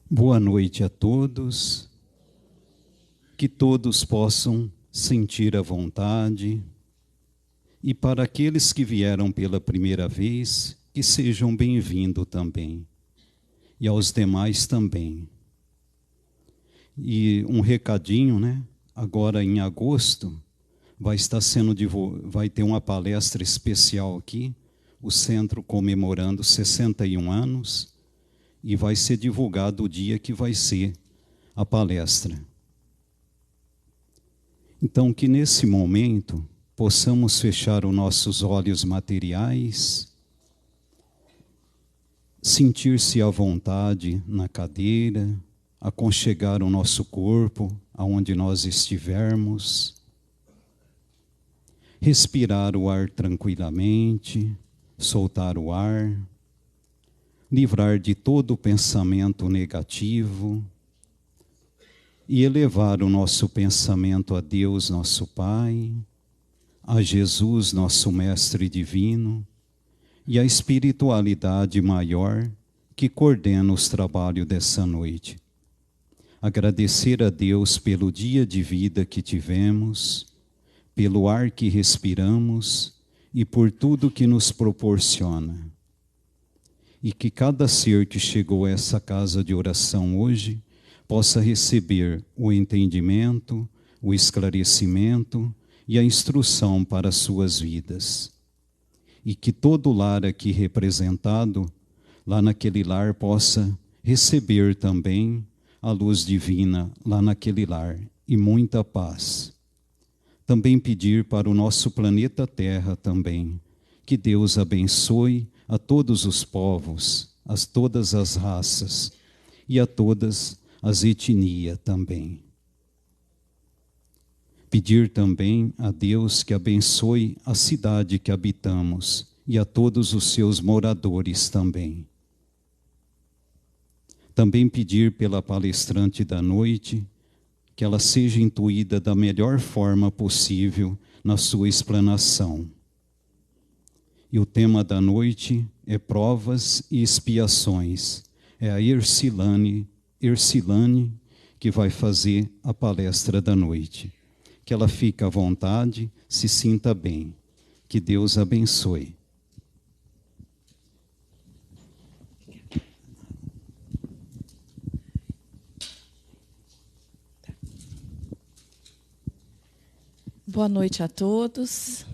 Boa noite a todos, que todos possam sentir a vontade, e para aqueles que vieram pela primeira vez, que sejam bem-vindos também, e aos demais também. E um recadinho, né? Agora em agosto vai ter uma palestra especial aqui, o centro comemorando 61 anos, e vai ser divulgado o dia que vai ser a palestra. Então, que nesse momento possamos fechar os nossos olhos materiais, sentir-se à vontade na cadeira, aconchegar o nosso corpo aonde nós estivermos, respirar o ar tranquilamente, soltar o ar, livrar de todo pensamento negativo e elevar o nosso pensamento a Deus, nosso Pai, a Jesus, nosso Mestre Divino, e a espiritualidade maior que coordena os trabalhos dessa noite. Agradecer a Deus pelo dia de vida que tivemos, pelo ar que respiramos e por tudo que nos proporciona. E que cada ser que chegou a essa casa de oração hoje possa receber o entendimento, o esclarecimento e a instrução para as suas vidas. E que todo lar aqui representado, lá naquele lar, possa receber também a luz divina lá naquele lar e muita paz. Também pedir para o nosso planeta Terra também, que Deus abençoe a todos os povos, a todas as raças e a todas as etnias também. Pedir também a Deus que abençoe a cidade que habitamos e a todos os seus moradores também. Também pedir pela palestrante da noite, que ela seja intuída da melhor forma possível na sua explanação. E o tema da noite é provas e expiações. É a Ercilane que vai fazer a palestra da noite. Que ela fique à vontade, se sinta bem. Que Deus abençoe. Boa noite a todos.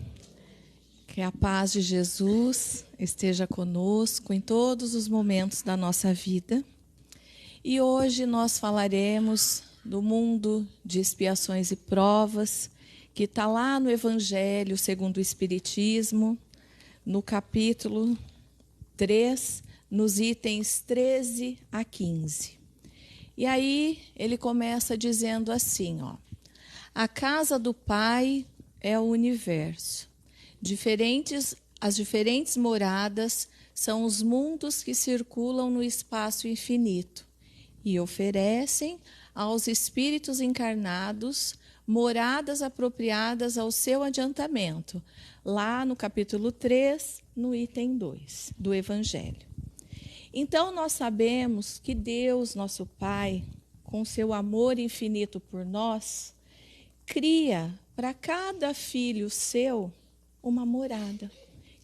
Que a paz de Jesus esteja conosco em todos os momentos da nossa vida. E hoje nós falaremos do mundo de expiações e provas, que está lá no Evangelho segundo o Espiritismo, no capítulo 3, nos itens 13 a 15. E aí ele começa dizendo assim, ó: a casa do Pai é o universo. As diferentes moradas são os mundos que circulam no espaço infinito e oferecem aos espíritos encarnados moradas apropriadas ao seu adiantamento, lá no capítulo 3, no item 2 do Evangelho. Então, nós sabemos que Deus, nosso Pai, com seu amor infinito por nós, cria para cada filho seu uma morada,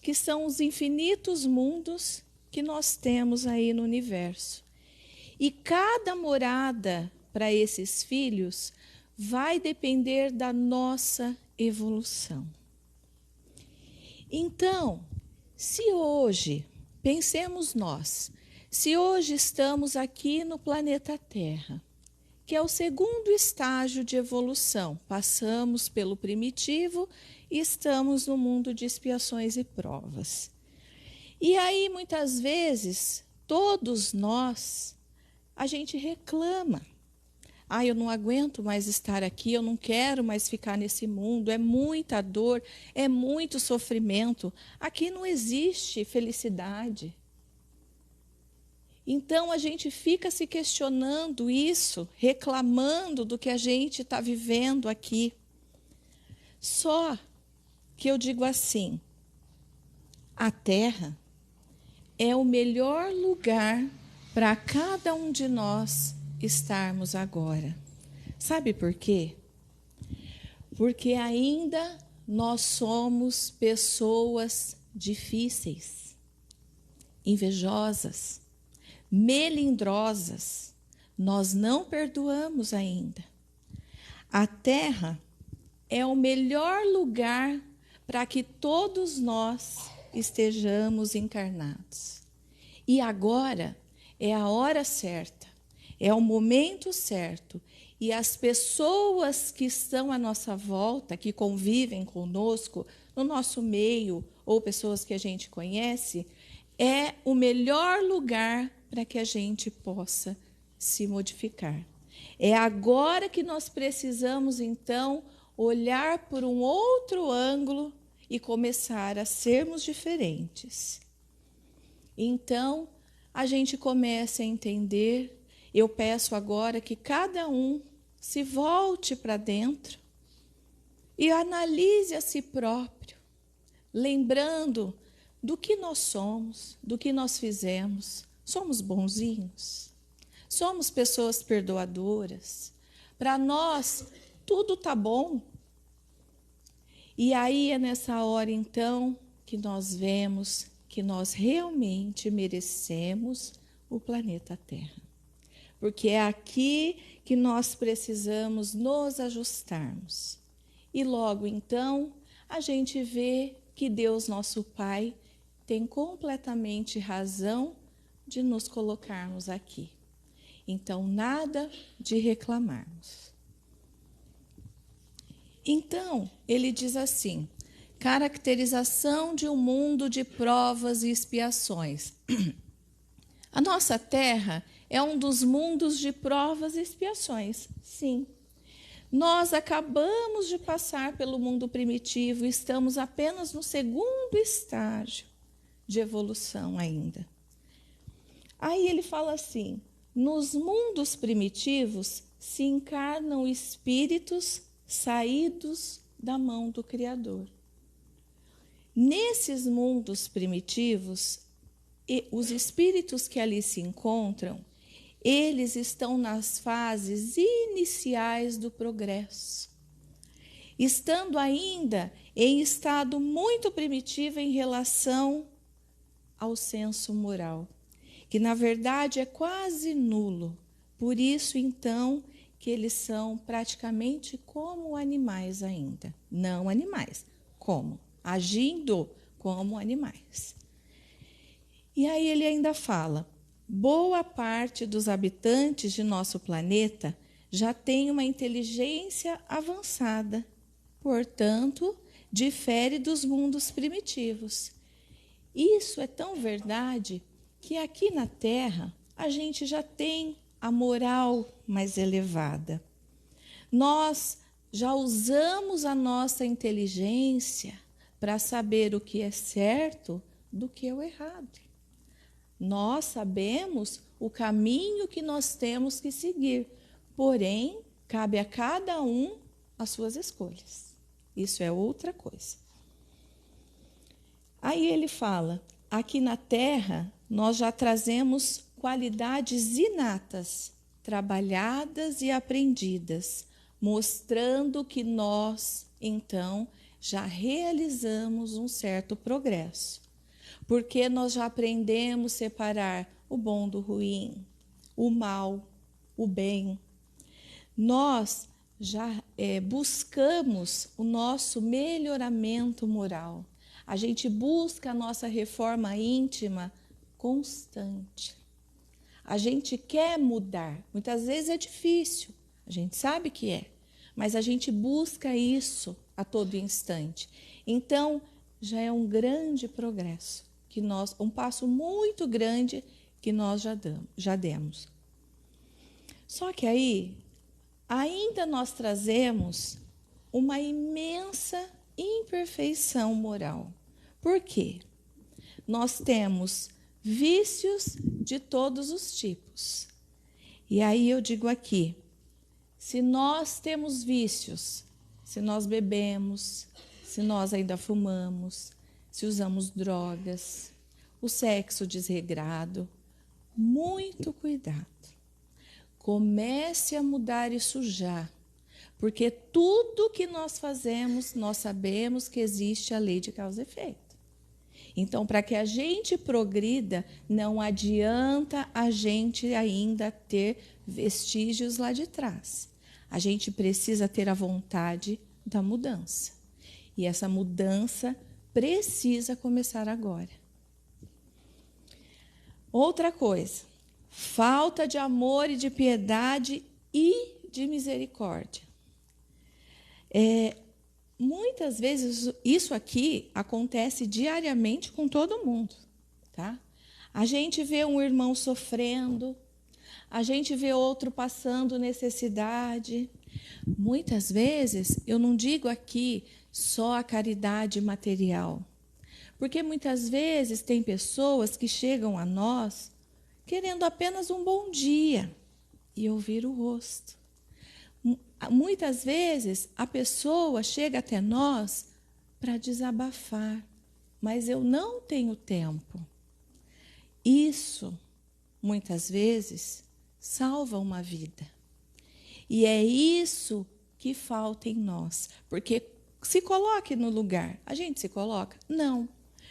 que são os infinitos mundos que nós temos aí no universo. E cada morada para esses filhos vai depender da nossa evolução. Então, se hoje, pensemos nós, se hoje estamos aqui no planeta Terra, que é o segundo estágio de evolução, passamos pelo primitivo e estamos no mundo de expiações e provas. E aí, muitas vezes, todos nós, a gente reclama. Eu não aguento mais estar aqui, eu não quero mais ficar nesse mundo, é muita dor, é muito sofrimento. Aqui não existe felicidade. Então, a gente fica se questionando isso, reclamando do que a gente está vivendo aqui. Só que eu digo assim, a Terra é o melhor lugar para cada um de nós estarmos agora. Sabe por quê? Porque ainda nós somos pessoas difíceis, invejosas, melindrosas. Nós não perdoamos ainda. A Terra é o melhor lugar para que todos nós estejamos encarnados. E agora é a hora certa, é o momento certo. E as pessoas que estão à nossa volta, que convivem conosco, no nosso meio, ou pessoas que a gente conhece, é o melhor lugar para que a gente possa se modificar. É agora que nós precisamos, então, olhar por um outro ângulo e começar a sermos diferentes. Então, a gente começa a entender. Eu peço agora que cada um se volte para dentro e analise a si próprio, lembrando do que nós somos, do que nós fizemos. Somos bonzinhos? Somos pessoas perdoadoras? Para nós, tudo está bom. E aí é nessa hora, então, que nós vemos que nós realmente merecemos o planeta Terra. Porque é aqui que nós precisamos nos ajustarmos. E logo, então, a gente vê que Deus, nosso Pai, tem completamente razão de nos colocarmos aqui. Então, nada de reclamarmos. Então, ele diz assim: caracterização de um mundo de provas e expiações. A nossa Terra é um dos mundos de provas e expiações, sim. Nós acabamos de passar pelo mundo primitivo e estamos apenas no segundo estágio de evolução ainda. Aí ele fala assim: nos mundos primitivos se encarnam espíritos saídos da mão do Criador. Nesses mundos primitivos, os espíritos que ali se encontram, eles estão nas fases iniciais do progresso, estando ainda em estado muito primitivo em relação ao senso moral, que na verdade é quase nulo. Por isso, então, que eles são praticamente como animais ainda. Não animais, como? Agindo como animais. E aí ele ainda fala: boa parte dos habitantes de nosso planeta já tem uma inteligência avançada, portanto, difere dos mundos primitivos. Isso é tão verdade que aqui na Terra a gente já tem a moral mais elevada. Nós já usamos a nossa inteligência para saber o que é certo do que é o errado. Nós sabemos o caminho que nós temos que seguir, porém, cabe a cada um as suas escolhas. Isso é outra coisa. Aí ele fala: aqui na Terra, nós já trazemos qualidades inatas, trabalhadas e aprendidas, mostrando que nós, então, já realizamos um certo progresso. Porque nós já aprendemos a separar o bom do ruim, o mal, o bem. Nós já buscamos o nosso melhoramento moral. A gente busca a nossa reforma íntima constante. A gente quer mudar. Muitas vezes é difícil, a gente sabe que é, mas a gente busca isso a todo instante. Então, já é um grande progresso, um passo muito grande que nós já demos. Só que aí, ainda nós trazemos uma imensa imperfeição moral. Por quê? Nós temos vícios de todos os tipos. E aí eu digo aqui, se nós temos vícios, se nós bebemos, se nós ainda fumamos, se usamos drogas, o sexo desregrado, muito cuidado. Comece a mudar isso já, porque tudo que nós fazemos, nós sabemos que existe a lei de causa e efeito. Então, para que a gente progrida, não adianta a gente ainda ter vestígios lá de trás. A gente precisa ter a vontade da mudança. E essa mudança precisa começar agora. Outra coisa, falta de amor e de piedade e de misericórdia. Muitas vezes isso aqui acontece diariamente com todo mundo, tá? A gente vê um irmão sofrendo, a gente vê outro passando necessidade. Muitas vezes, eu não digo aqui só a caridade material, porque muitas vezes tem pessoas que chegam a nós querendo apenas um bom dia e ouvir o rosto. Muitas vezes a pessoa chega até nós para desabafar, mas eu não tenho tempo. Isso, muitas vezes, salva uma vida. E é isso que falta em nós. Porque se coloque no lugar. A gente se coloca? Não.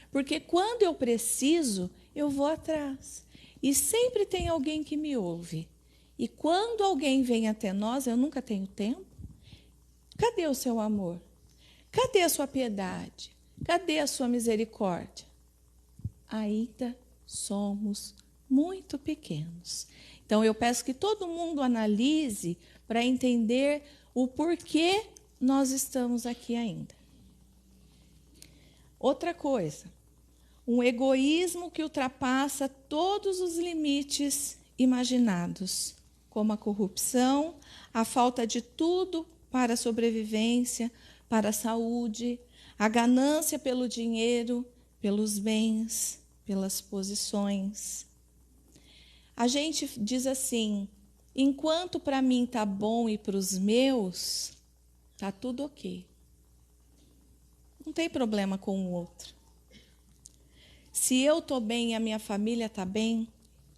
Porque quando eu preciso, eu vou atrás. E sempre tem alguém que me ouve. E quando alguém vem até nós, eu nunca tenho tempo. Cadê o seu amor? Cadê a sua piedade? Cadê a sua misericórdia? Ainda somos muito pequenos. Então, eu peço que todo mundo analise para entender o porquê nós estamos aqui ainda. Outra coisa, um egoísmo que ultrapassa todos os limites imaginados, como a corrupção, a falta de tudo para a sobrevivência, para a saúde, a ganância pelo dinheiro, pelos bens, pelas posições. A gente diz assim, enquanto para mim está bom e para os meus, está tudo ok. Não tem problema com o outro. Se eu estou bem e a minha família está bem,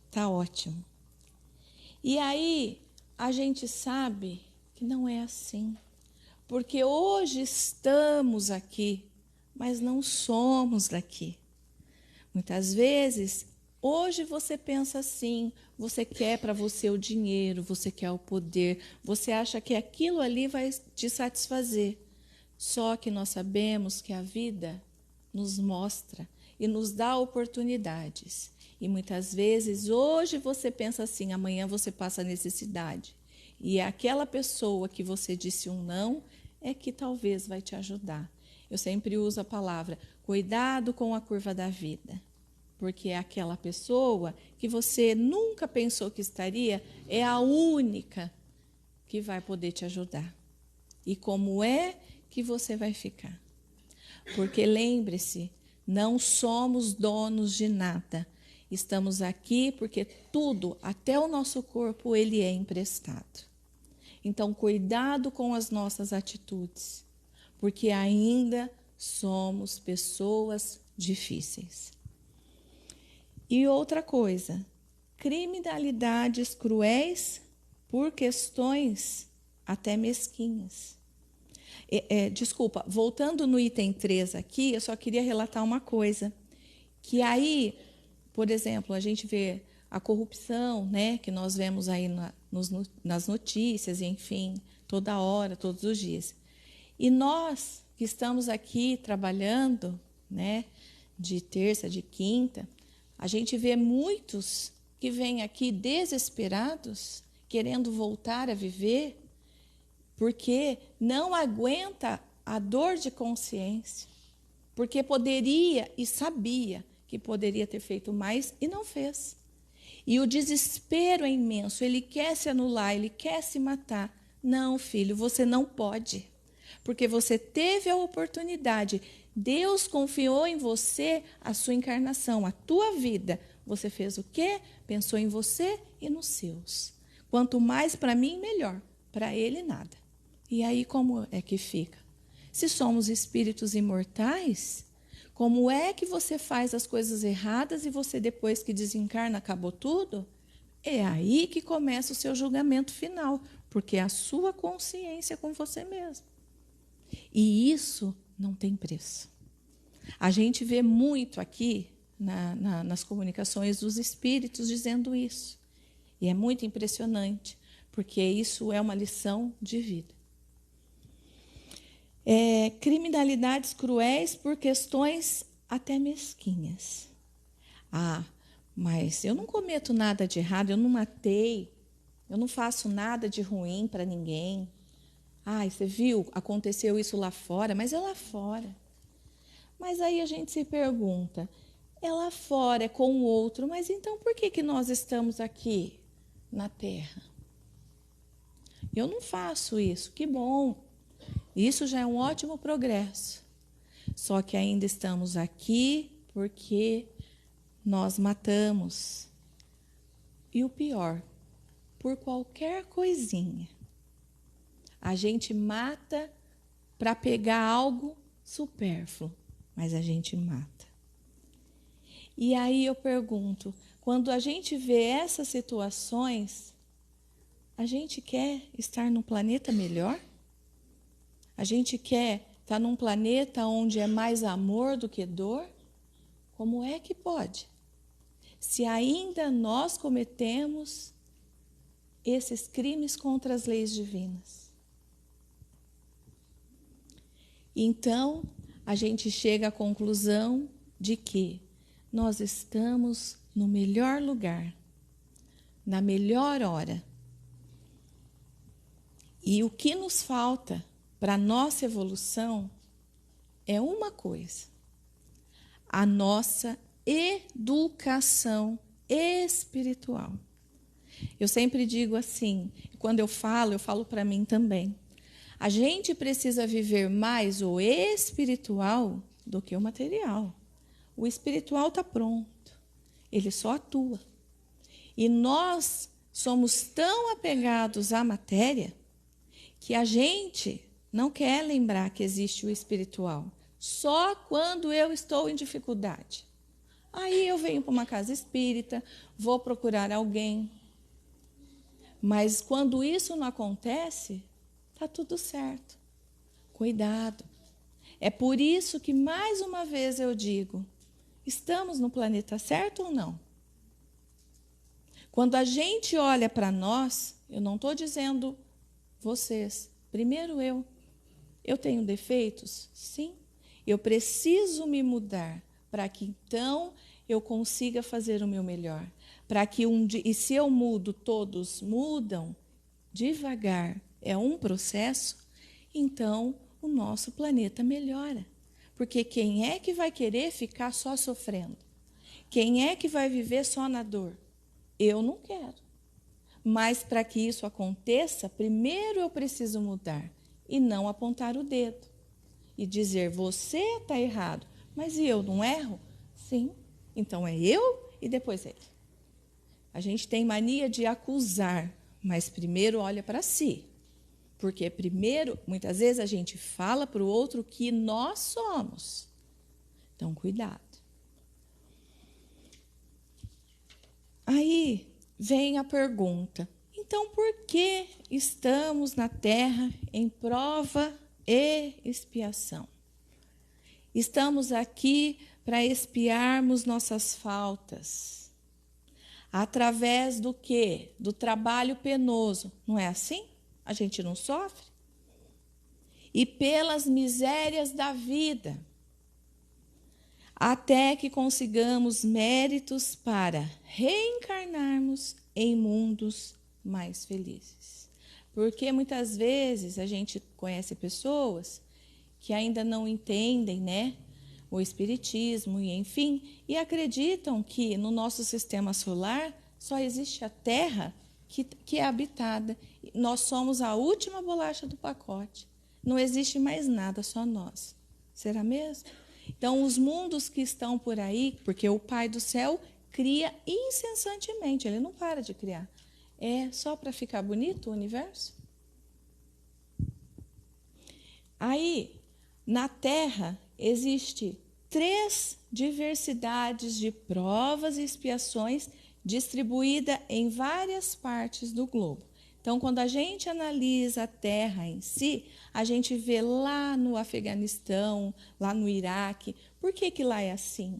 está ótimo. E aí a gente sabe que não é assim. Porque hoje estamos aqui, mas não somos daqui. Muitas vezes, hoje você pensa assim, você quer para você o dinheiro, você quer o poder, você acha que aquilo ali vai te satisfazer. Só que nós sabemos que a vida nos mostra e nos dá oportunidades. E muitas vezes, hoje você pensa assim, amanhã você passa necessidade. E aquela pessoa que você disse um não é que talvez vai te ajudar. Eu sempre uso a palavra, cuidado com a curva da vida. Porque aquela pessoa que você nunca pensou que estaria, é a única que vai poder te ajudar. E como é que você vai ficar? Porque lembre-se, não somos donos de nada. Estamos aqui porque tudo, até o nosso corpo, ele é emprestado. Então, cuidado com as nossas atitudes, porque ainda somos pessoas difíceis. E outra coisa, criminalidades cruéis por questões até mesquinhas. Desculpa, voltando no item 3 aqui, eu só queria relatar uma coisa, que aí, por exemplo, a gente vê a corrupção, né, que nós vemos aí nas notícias, enfim, toda hora, todos os dias. E nós que estamos aqui trabalhando, né, de terça, de quinta, a gente vê muitos que vêm aqui desesperados, querendo voltar a viver, porque não aguenta a dor de consciência, porque poderia e sabia que poderia ter feito mais e não fez. E o desespero é imenso, ele quer se anular, ele quer se matar. Não, filho, você não pode, porque você teve a oportunidade. Deus confiou em você a sua encarnação, a tua vida. Você fez o quê? Pensou em você e nos seus. Quanto mais para mim, melhor. Para ele, nada. E aí como é que fica? Se somos espíritos imortais, Como é que você faz as coisas erradas e você, depois que desencarna, acabou tudo? É aí que começa o seu julgamento final, porque é a sua consciência com você mesmo. E isso não tem preço. A gente vê muito aqui nas comunicações dos espíritos dizendo isso. E é muito impressionante, porque isso é uma lição de vida. Criminalidades cruéis por questões até mesquinhas. Ah, mas eu não cometo nada de errado, eu não matei, eu não faço nada de ruim para ninguém. Ah, você viu, aconteceu isso lá fora, mas é lá fora. Mas aí a gente se pergunta, é lá fora, é com o outro, mas então por que nós estamos aqui na Terra? Eu não faço isso, que bom. Isso já é um ótimo progresso. Só que ainda estamos aqui porque nós matamos. E o pior, por qualquer coisinha. A gente mata para pegar algo supérfluo, mas a gente mata. E aí eu pergunto, quando a gente vê essas situações, a gente quer estar num planeta melhor? A gente quer estar num planeta onde é mais amor do que dor? Como é que pode? Se ainda nós cometemos esses crimes contra as leis divinas. Então, a gente chega à conclusão de que nós estamos no melhor lugar, na melhor hora. E o que nos falta para a nossa evolução é uma coisa: a nossa educação espiritual. Eu sempre digo assim, quando eu falo para mim também. A gente precisa viver mais o espiritual do que o material. O espiritual está pronto, ele só atua. E nós somos tão apegados à matéria que a gente não quer lembrar que existe o espiritual. Só quando eu estou em dificuldade. Aí eu venho para uma casa espírita, vou procurar alguém. Mas quando isso não acontece, está tudo certo. Cuidado. É por isso que, mais uma vez, eu digo, estamos no planeta certo ou não? Quando a gente olha para nós, eu não estou dizendo vocês, primeiro eu. Eu tenho defeitos? Sim. Eu preciso me mudar para que, então, eu consiga fazer o meu melhor. Para que e se eu mudo, todos mudam, devagar, é um processo, então o nosso planeta melhora. Porque quem é que vai querer ficar só sofrendo? Quem é que vai viver só na dor? Eu não quero. Mas para que isso aconteça, primeiro eu preciso mudar e não apontar o dedo e dizer, você está errado, mas e eu não erro? Sim, então é eu e depois ele. A gente tem mania de acusar, mas primeiro olha para si. Porque primeiro, muitas vezes, a gente fala para o outro que nós somos. Então, cuidado. Aí vem a pergunta, então por que estamos na Terra em prova e expiação? Estamos aqui para expiarmos nossas faltas. Através do quê? Do trabalho penoso. Não é assim? A gente não sofre? E pelas misérias da vida. Até que consigamos méritos para reencarnarmos em mundos mais felizes. Porque muitas vezes a gente conhece pessoas que ainda não entendem, né, o espiritismo e enfim, e acreditam que no nosso sistema solar só existe a Terra que é habitada. Nós somos a última bolacha do pacote. Não existe mais nada, só nós. Será mesmo? Então, os mundos que estão por aí, porque o Pai do Céu cria incessantemente, ele não para de criar. É só para ficar bonito o universo? Aí, na Terra, existe 3 diversidades de provas e expiações distribuída em várias partes do globo. Então, quando a gente analisa a Terra em si, a gente vê lá no Afeganistão, lá no Iraque. Por que lá é assim?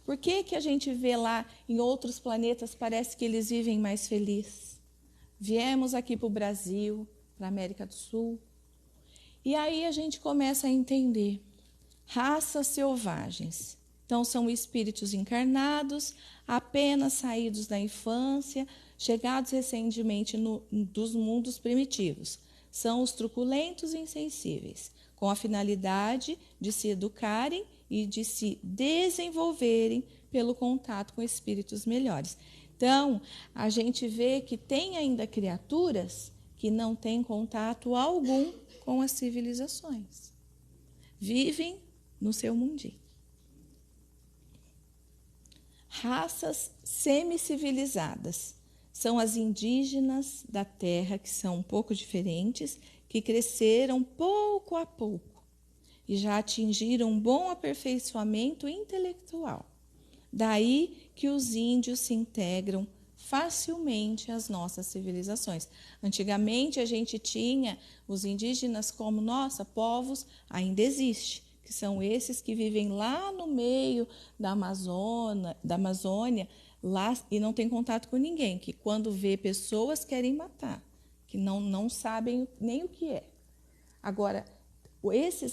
Por que a gente vê lá em outros planetas, parece que eles vivem mais felizes? Viemos aqui para o Brasil, para a América do Sul, e aí a gente começa a entender. Raças selvagens. Então, são espíritos encarnados, apenas saídos da infância, chegados recentemente dos mundos primitivos. São os truculentos e insensíveis, com a finalidade de se educarem e de se desenvolverem pelo contato com espíritos melhores. Então, a gente vê que tem ainda criaturas que não têm contato algum com as civilizações. Vivem no seu mundinho. Raças semicivilizadas são as indígenas da Terra, que são um pouco diferentes, que cresceram pouco a pouco e já atingiram um bom aperfeiçoamento intelectual. Daí que os índios se integram facilmente às nossas civilizações. Antigamente a gente tinha os indígenas como, povos, ainda existe, que são esses que vivem lá no meio da Amazônia, lá, e não tem contato com ninguém, que quando vê pessoas querem matar, que não sabem nem o que é. Agora,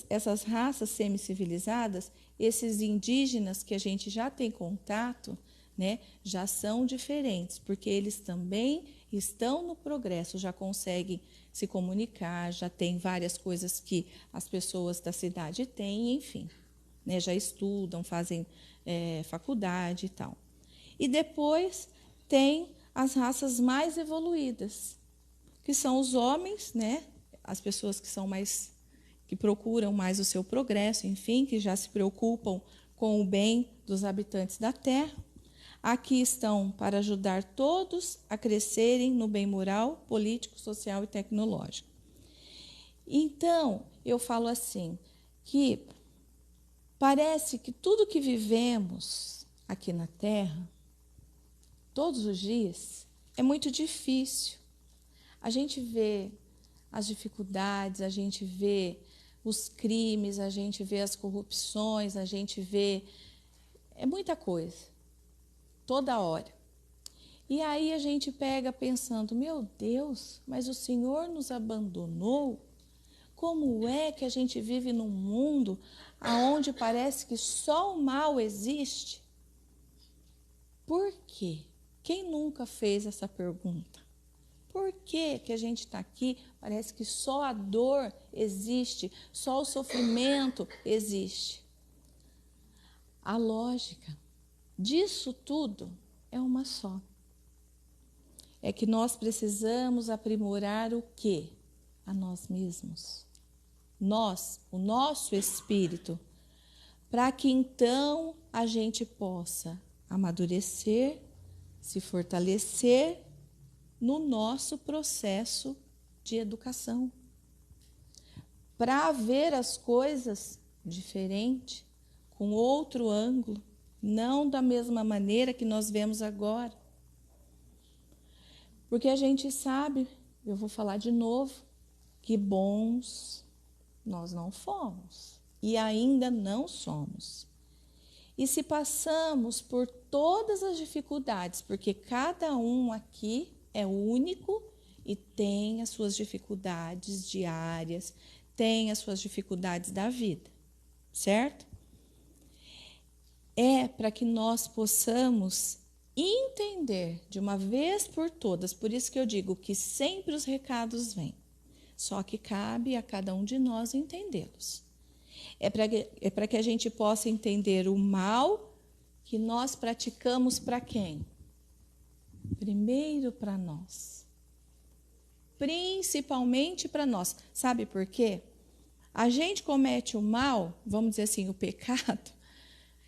essas raças semicivilizadas, esses indígenas que a gente já tem contato, né, já são diferentes, porque eles também estão no progresso, já conseguem se comunicar, já tem várias coisas que as pessoas da cidade têm, enfim, né, já estudam, fazem faculdade e tal. E depois tem as raças mais evoluídas, que são os homens, né, as pessoas que procuram mais o seu progresso, enfim, que já se preocupam com o bem dos habitantes da Terra. Aqui estão para ajudar todos a crescerem no bem moral, político, social e tecnológico. Então, eu falo assim, que parece que tudo que vivemos aqui na Terra, todos os dias, é muito difícil. A gente vê as dificuldades, a gente vê os crimes, a gente vê as corrupções, a gente vê... É muita coisa. Toda hora. E aí a gente pega pensando, meu Deus, mas o Senhor nos abandonou? Como é que a gente vive num mundo onde parece que só o mal existe? Por quê? Quem nunca fez essa pergunta? Por que a gente está aqui? Parece que só a dor existe, só o sofrimento existe. A lógica disso tudo é uma só. É que nós precisamos aprimorar o quê? A nós mesmos. Nós, o nosso espírito, para que então a gente possa amadurecer, se fortalecer no nosso processo de educação. Para ver as coisas diferente, com outro ângulo, não da mesma maneira que nós vemos agora. Porque a gente sabe, eu vou falar de novo, que bons nós não fomos e ainda não somos. E se passamos por todas as dificuldades, porque cada um aqui é único e tem as suas dificuldades diárias, tem as suas dificuldades da vida, certo? É para que nós possamos entender de uma vez por todas, por isso que eu digo que sempre os recados vêm, só que cabe a cada um de nós entendê-los. É para que a gente possa entender o mal que nós praticamos para quem? Primeiro para nós. Principalmente para nós. Sabe por quê? A gente comete o mal, vamos dizer assim, o pecado,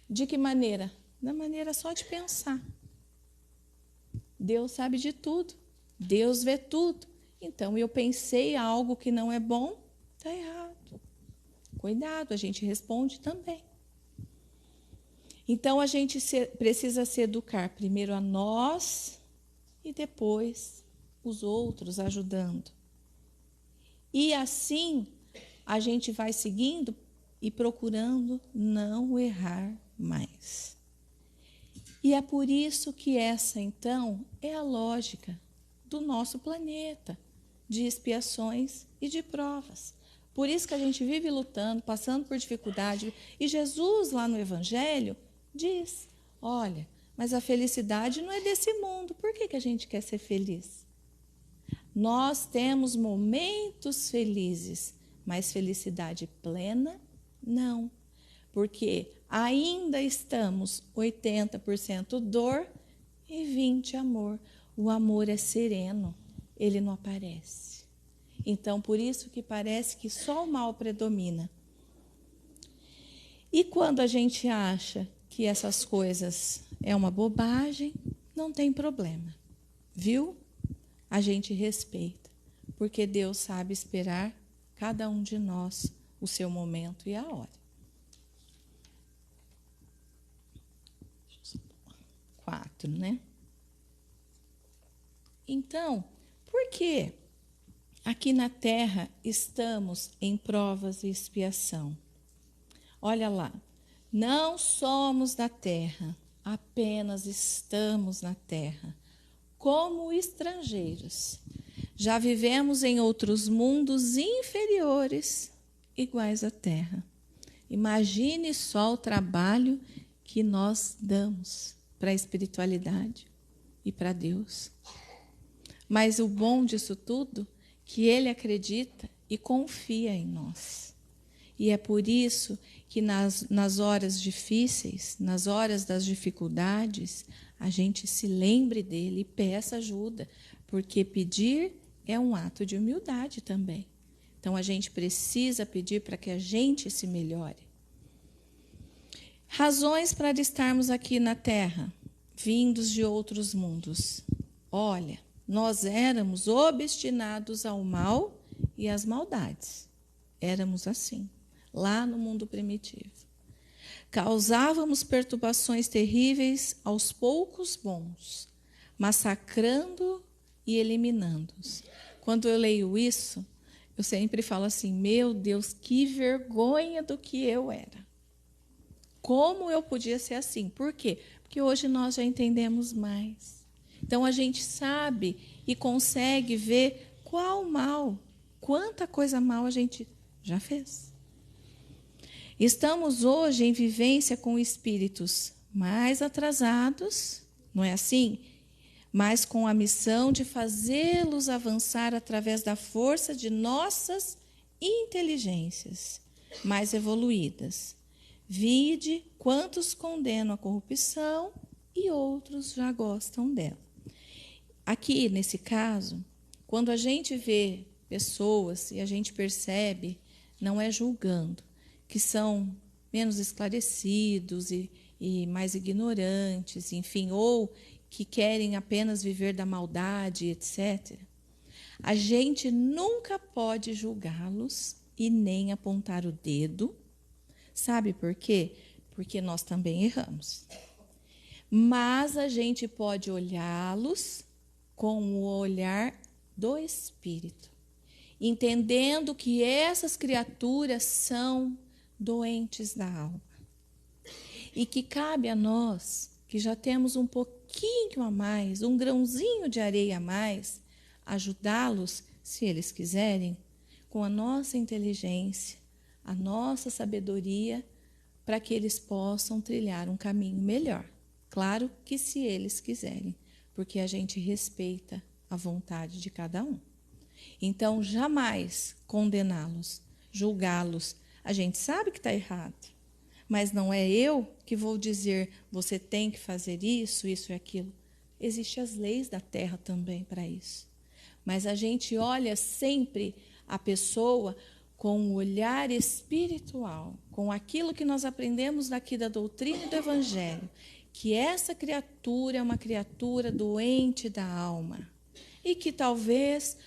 de que maneira? Da maneira só de pensar. Deus sabe de tudo. Deus vê tudo. Então, eu pensei algo que não é bom, está errado. Cuidado, a gente responde também. Então, a gente precisa se educar primeiro a nós e depois os outros, ajudando. E assim, a gente vai seguindo e procurando não errar mais. E é por isso que essa, então, é a lógica do nosso planeta, de expiações e de provas. Por isso que a gente vive lutando, passando por dificuldade. E Jesus, lá no Evangelho, diz, olha, mas a felicidade não é desse mundo. Por que a gente quer ser feliz? Nós temos momentos felizes, mas felicidade plena, não. Porque ainda estamos 80% dor e 20% amor. O amor é sereno, ele não aparece. Então, por isso que parece que só o mal predomina. E quando a gente acha que essas coisas é uma bobagem, não tem problema, viu? A gente respeita, porque Deus sabe esperar cada um de nós o seu momento e a hora. 4, né? Então, por que aqui na Terra estamos em provas e expiação? Olha lá, não somos da Terra, apenas estamos na Terra, como estrangeiros. Já vivemos em outros mundos inferiores, iguais à Terra. Imagine só o trabalho que nós damos para a espiritualidade e para Deus. Mas o bom disso tudo, que Ele acredita e confia em nós. E é por isso que nas horas difíceis, nas horas das dificuldades, a gente se lembre dele e peça ajuda, porque pedir é um ato de humildade também. Então, a gente precisa pedir para que a gente se melhore. Razões para estarmos aqui na Terra, vindos de outros mundos. Olha, nós éramos obstinados ao mal e às maldades. Éramos assim, lá no mundo primitivo. Causávamos perturbações terríveis aos poucos bons, massacrando e eliminando-os. Quando eu leio isso, eu sempre falo assim, meu Deus, que vergonha do que eu era. Como eu podia ser assim? Por quê? Porque hoje nós já entendemos mais. Então, a gente sabe e consegue ver qual mal, quanta coisa mal a gente já fez. Estamos hoje em vivência com espíritos mais atrasados, não é assim? Mas com a missão de fazê-los avançar através da força de nossas inteligências mais evoluídas. Vide quantos condenam a corrupção e outros já gostam dela. Aqui, nesse caso, quando a gente vê pessoas e a gente percebe, não é julgando, que são menos esclarecidos e mais ignorantes, enfim, ou que querem apenas viver da maldade, etc. A gente nunca pode julgá-los e nem apontar o dedo. Sabe por quê? Porque nós também erramos. Mas a gente pode olhá-los com o olhar do Espírito, entendendo que essas criaturas são doentes da alma. E que cabe a nós, que já temos um pouquinho a mais, um grãozinho de areia a mais, ajudá-los, se eles quiserem, com a nossa inteligência, a nossa sabedoria, para que eles possam trilhar um caminho melhor. Claro que se eles quiserem, porque a gente respeita a vontade de cada um. Então, jamais condená-los, julgá-los. A gente sabe que está errado, mas não é eu que vou dizer, você tem que fazer isso, isso e aquilo. Existem as leis da terra também para isso. Mas a gente olha sempre a pessoa com um olhar espiritual, com aquilo que nós aprendemos daqui da doutrina e do Evangelho, que essa criatura é uma criatura doente da alma e que talvez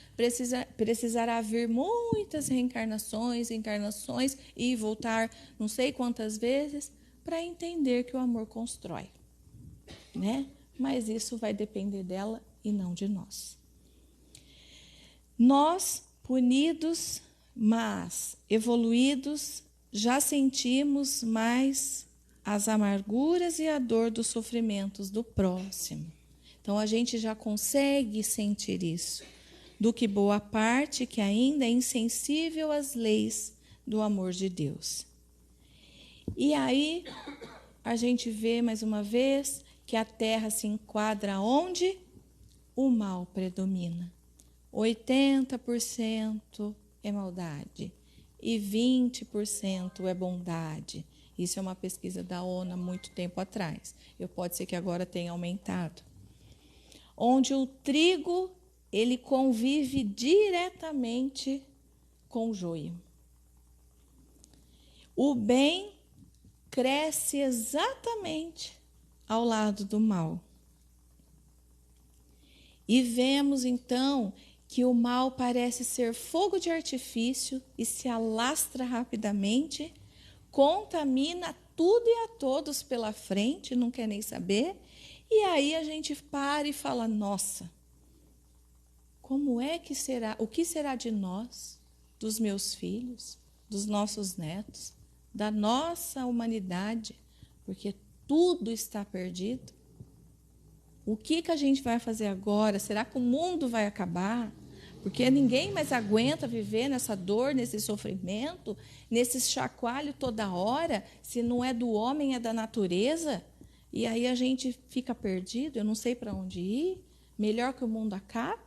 precisará vir muitas reencarnações, encarnações e voltar não sei quantas vezes para entender que o amor constrói, né? Mas isso vai depender dela e não de nós. Nós, punidos, mas evoluídos, já sentimos mais as amarguras e a dor dos sofrimentos do próximo. Então, a gente já consegue sentir isso, do que boa parte que ainda é insensível às leis do amor de Deus. E aí, a gente vê, mais uma vez, que a Terra se enquadra onde o mal predomina. 80% é maldade e 20% é bondade. Isso é uma pesquisa da ONU há muito tempo atrás. Pode ser que agora tenha aumentado. Onde o trigo, ele convive diretamente com o joio. O bem cresce exatamente ao lado do mal. E vemos, então, que o mal parece ser fogo de artifício e se alastra rapidamente, contamina tudo e a todos pela frente, não quer nem saber. E aí a gente para e fala, nossa, como é que será? O que será de nós, dos meus filhos, dos nossos netos, da nossa humanidade? Porque tudo está perdido. O que a gente vai fazer agora? Será que o mundo vai acabar? Porque ninguém mais aguenta viver nessa dor, nesse sofrimento, nesse chacoalho toda hora, se não é do homem, é da natureza. E aí a gente fica perdido, eu não sei para onde ir, melhor que o mundo acabe.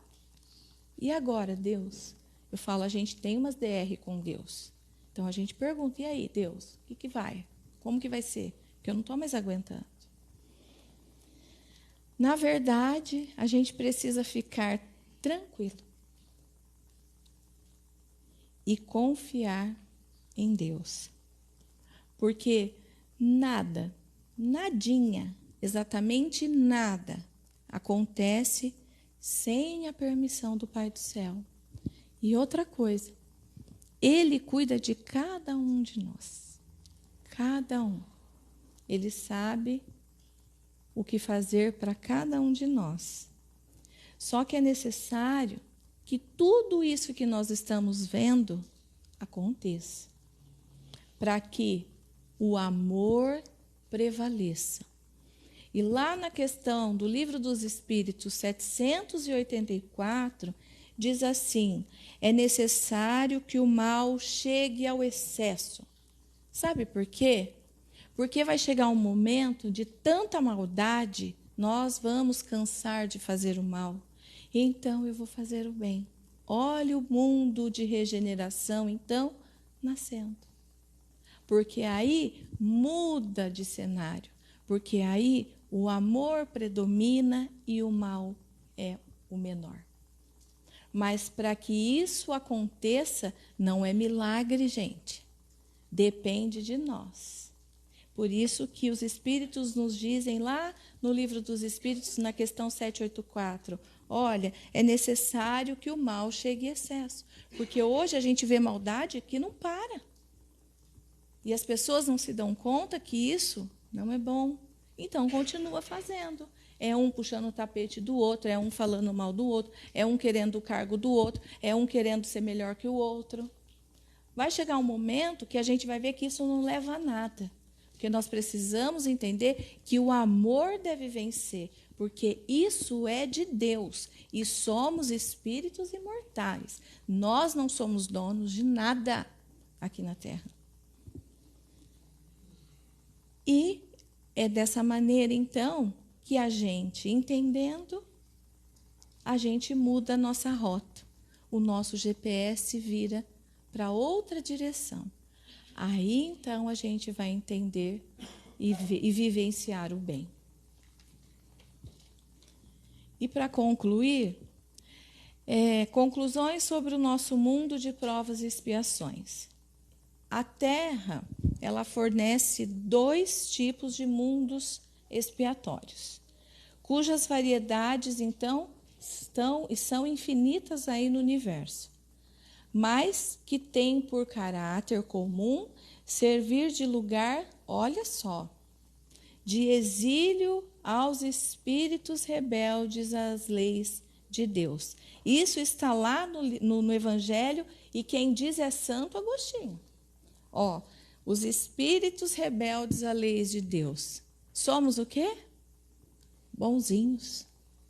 E agora, Deus? Eu falo, a gente tem umas DR com Deus. Então a gente pergunta, e aí, Deus, o que vai? Como que vai ser? Porque eu não estou mais aguentando. Na verdade, a gente precisa ficar tranquilo e confiar em Deus. Porque nada, nadinha, exatamente nada, acontece sem a permissão do Pai do céu. E outra coisa, Ele cuida de cada um de nós. Cada um. Ele sabe o que fazer para cada um de nós. Só que é necessário que tudo isso que nós estamos vendo aconteça, para que o amor prevaleça. E lá na questão do Livro dos Espíritos 784, diz assim, é necessário que o mal chegue ao excesso. Sabe por quê? Porque vai chegar um momento de tanta maldade, nós vamos cansar de fazer o mal. Então eu vou fazer o bem. Olha o mundo de regeneração, então, nascendo. Porque aí muda de cenário. Porque aí o amor predomina e o mal é o menor. Mas para que isso aconteça, não é milagre, gente. Depende de nós. Por isso que os Espíritos nos dizem lá no Livro dos Espíritos, na questão 784, olha, é necessário que o mal chegue a excesso. Porque hoje a gente vê maldade que não para. E as pessoas não se dão conta que isso não é bom. Então, continua fazendo. É um puxando o tapete do outro, é um falando mal do outro, é um querendo o cargo do outro, é um querendo ser melhor que o outro. Vai chegar um momento que a gente vai ver que isso não leva a nada. Porque nós precisamos entender que o amor deve vencer, porque isso é de Deus e somos espíritos imortais. Nós não somos donos de nada aqui na Terra. E é dessa maneira, então, que a gente, entendendo, a gente muda a nossa rota. O nosso GPS vira para outra direção. Aí, então, a gente vai entender e vivenciar o bem. E, para concluir, conclusões sobre o nosso mundo de provas e expiações. A Terra, ela fornece 2 tipos de mundos expiatórios, cujas variedades, então, são infinitas aí no universo, mas que tem por caráter comum servir de lugar olha só, de exílio aos espíritos rebeldes às leis de Deus. Isso está lá no Evangelho, e quem diz é Santo Agostinho. Ó, os espíritos rebeldes às leis de Deus. Somos o quê? Bonzinhos,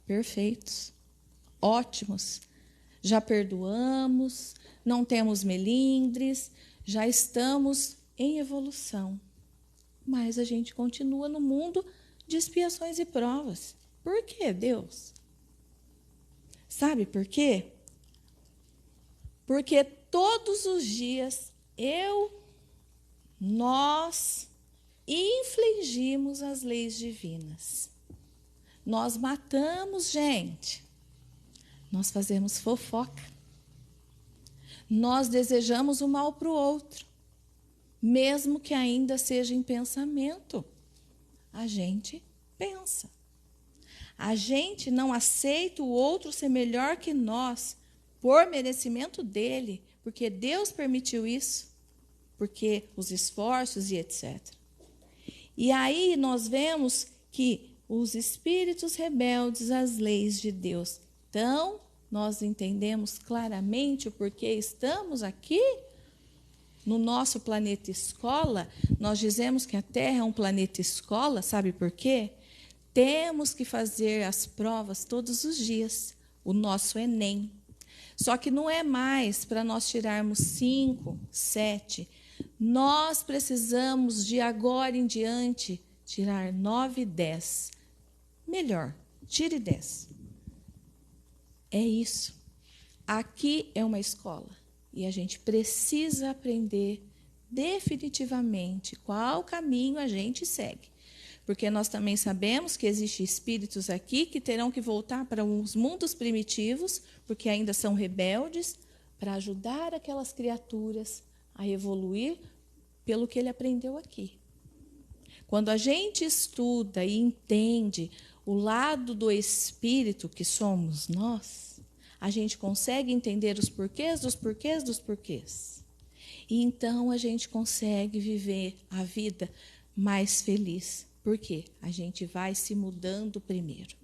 perfeitos, ótimos. Já perdoamos, não temos melindres, já estamos em evolução. Mas a gente continua no mundo de expiações e provas. Por quê, Deus? Sabe por quê? Porque todos os dias nós infligimos as leis divinas. Nós matamos gente. Nós fazemos fofoca. Nós desejamos o mal para o outro. Mesmo que ainda seja em pensamento. A gente pensa. A gente não aceita o outro ser melhor que nós por merecimento dele, porque Deus permitiu isso, porque os esforços e etc. E aí nós vemos que os espíritos rebeldes às leis de Deus. Então, nós entendemos claramente o porquê estamos aqui no nosso planeta escola. Nós dizemos que a Terra é um planeta escola, sabe por quê? Temos que fazer as provas todos os dias, o nosso Enem. Só que não é mais para nós tirarmos 5, 7. Nós precisamos, de agora em diante, tirar 9, 10. Melhor, tire 10. É isso. Aqui é uma escola. E a gente precisa aprender definitivamente qual caminho a gente segue. Porque nós também sabemos que existem espíritos aqui que terão que voltar para os mundos primitivos, porque ainda são rebeldes, para ajudar aquelas criaturas a evoluir pelo que ele aprendeu aqui. Quando a gente estuda e entende o lado do espírito que somos nós, a gente consegue entender os porquês dos porquês dos porquês. E então a gente consegue viver a vida mais feliz. Por quê? A gente vai se mudando primeiro.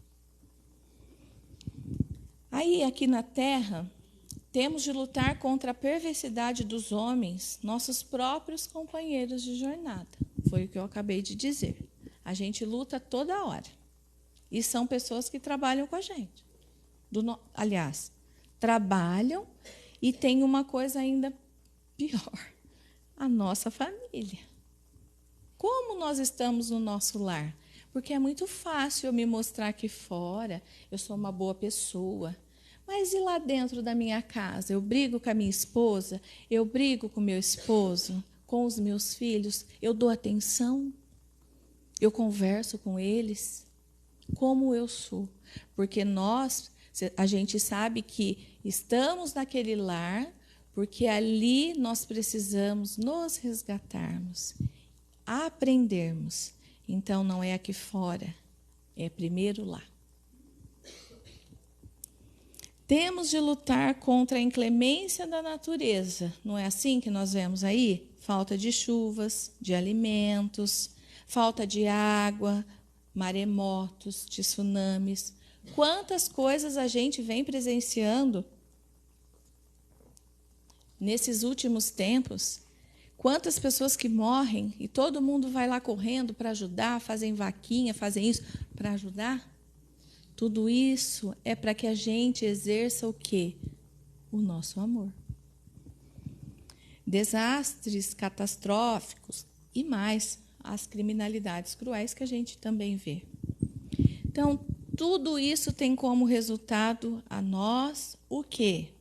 Aí, aqui na Terra, temos de lutar contra a perversidade dos homens, nossos próprios companheiros de jornada. Foi o que eu acabei de dizer. A gente luta toda hora. E são pessoas que trabalham com a gente. Aliás, trabalham e tem uma coisa ainda pior. A nossa família. Como nós estamos no nosso lar? Porque é muito fácil eu me mostrar aqui fora, eu sou uma boa pessoa. Mas e lá dentro da minha casa? Eu brigo com a minha esposa, eu brigo com o meu esposo, com os meus filhos, eu dou atenção, eu converso com eles. Como eu sou? Porque a gente sabe que estamos naquele lar, porque ali nós precisamos nos resgatarmos, aprendermos. Então, não é aqui fora, é primeiro lá. Temos de lutar contra a inclemência da natureza. Não é assim que nós vemos aí? Falta de chuvas, de alimentos, falta de água, maremotos, tsunamis. Quantas coisas a gente vem presenciando nesses últimos tempos? Quantas pessoas que morrem e todo mundo vai lá correndo para ajudar, fazem vaquinha, fazem isso para ajudar? Tudo isso é para que a gente exerça o quê? O nosso amor. Desastres catastróficos e mais as criminalidades cruéis que a gente também vê. Então, tudo isso tem como resultado a nós o quê?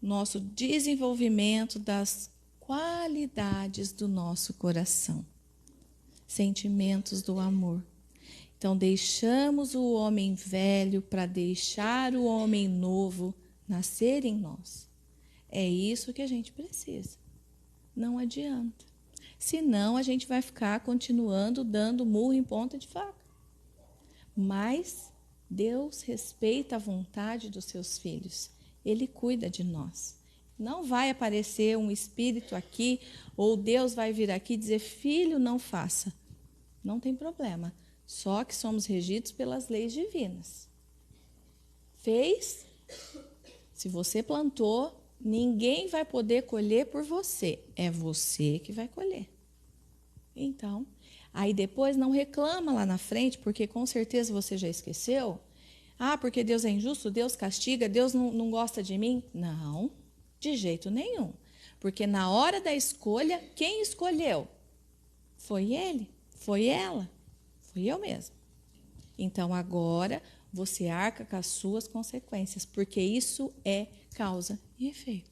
Nosso desenvolvimento das qualidades do nosso coração, sentimentos do amor. Então, deixamos o homem velho para deixar o homem novo nascer em nós. É isso que a gente precisa. Não adianta. Senão, a gente vai ficar continuando dando murro em ponta de faca. Mas Deus respeita a vontade dos seus filhos. Ele cuida de nós. Não vai aparecer um espírito aqui, ou Deus vai vir aqui e dizer, filho, não faça. Não tem problema. Só que somos regidos pelas leis divinas. Fez, se você plantou, ninguém vai poder colher por você. É você que vai colher. Então, aí depois não reclama lá na frente, porque com certeza você já esqueceu. Ah, porque Deus é injusto, Deus castiga, Deus não gosta de mim. Não, de jeito nenhum. Porque na hora da escolha, quem escolheu? Foi ele, foi ela, fui eu mesmo. Então agora você arca com as suas consequências, porque isso é causa e efeito.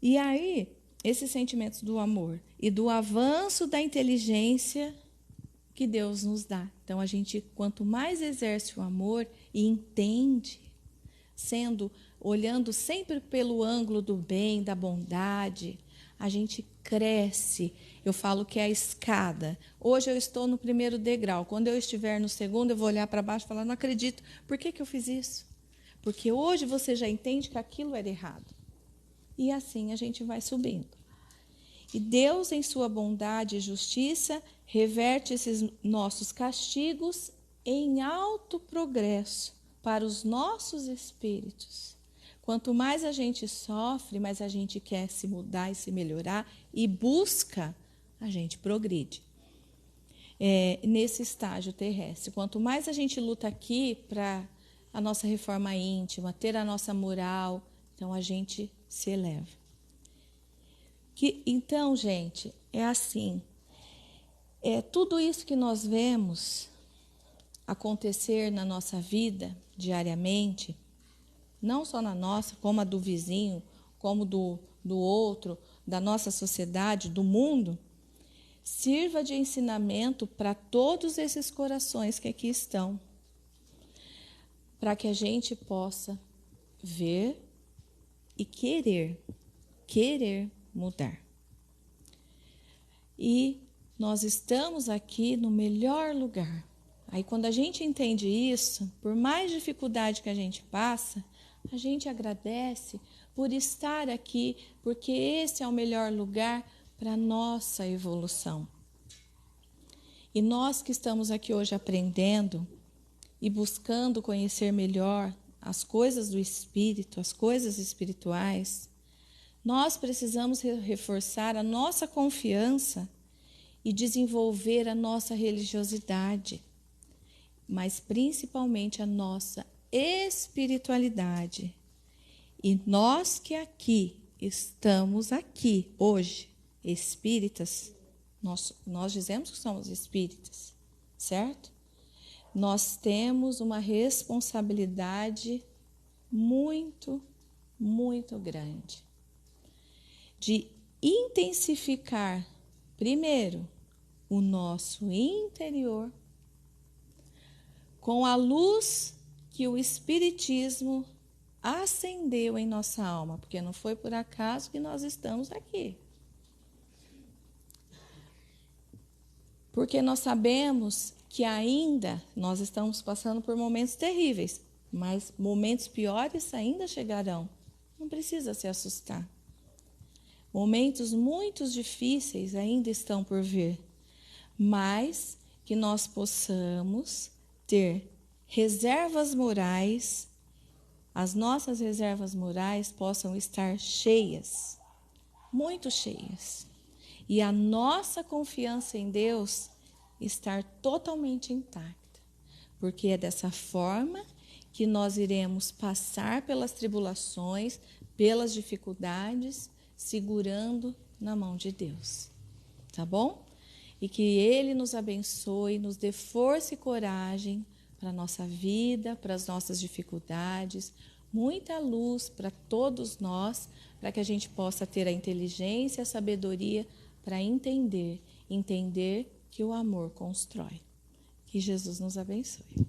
E aí, esses sentimentos do amor e do avanço da inteligência que Deus nos dá. Então, a gente, quanto mais exerce o amor e entende, olhando sempre pelo ângulo do bem, da bondade, a gente cresce. Eu falo que é a escada. Hoje eu estou no primeiro degrau. Quando eu estiver no segundo, eu vou olhar para baixo e falar, não acredito. Por que eu fiz isso? Porque hoje você já entende que aquilo era errado. E assim a gente vai subindo. E Deus, em sua bondade e justiça, reverte esses nossos castigos em alto progresso para os nossos espíritos. Quanto mais a gente sofre, mais a gente quer se mudar e se melhorar e busca, a gente progride nesse estágio terrestre. Quanto mais a gente luta aqui para a nossa reforma íntima, ter a nossa moral, então a gente se eleva. Então, gente, é assim, tudo isso que nós vemos acontecer na nossa vida diariamente, não só na nossa, como a do vizinho, como do outro, da nossa sociedade, do mundo, sirva de ensinamento para todos esses corações que aqui estão, para que a gente possa ver e querer mudar. E nós estamos aqui no melhor lugar. Aí, quando a gente entende isso, por mais dificuldade que a gente passa, a gente agradece por estar aqui, porque esse é o melhor lugar para a nossa evolução. E nós que estamos aqui hoje aprendendo e buscando conhecer melhor as coisas do Espírito, as coisas espirituais, nós precisamos reforçar a nossa confiança e desenvolver a nossa religiosidade, mas principalmente a nossa espiritualidade. E nós que aqui estamos aqui hoje, espíritas, nós dizemos que somos espíritas, certo? Nós temos uma responsabilidade muito, muito grande de intensificar, primeiro, o nosso interior com a luz que o Espiritismo acendeu em nossa alma, porque não foi por acaso que nós estamos aqui. Porque nós sabemos que ainda nós estamos passando por momentos terríveis, mas momentos piores ainda chegarão. Não precisa se assustar. Momentos muito difíceis ainda estão por vir, mas que nós possamos ter reservas morais, as nossas reservas morais possam estar cheias, muito cheias, e a nossa confiança em Deus estar totalmente intacta, porque é dessa forma que nós iremos passar pelas tribulações, pelas dificuldades, segurando na mão de Deus, tá bom? E que Ele nos abençoe, nos dê força e coragem para a nossa vida, para as nossas dificuldades, muita luz para todos nós, para que a gente possa ter a inteligência e a sabedoria para entender que o amor constrói. Que Jesus nos abençoe.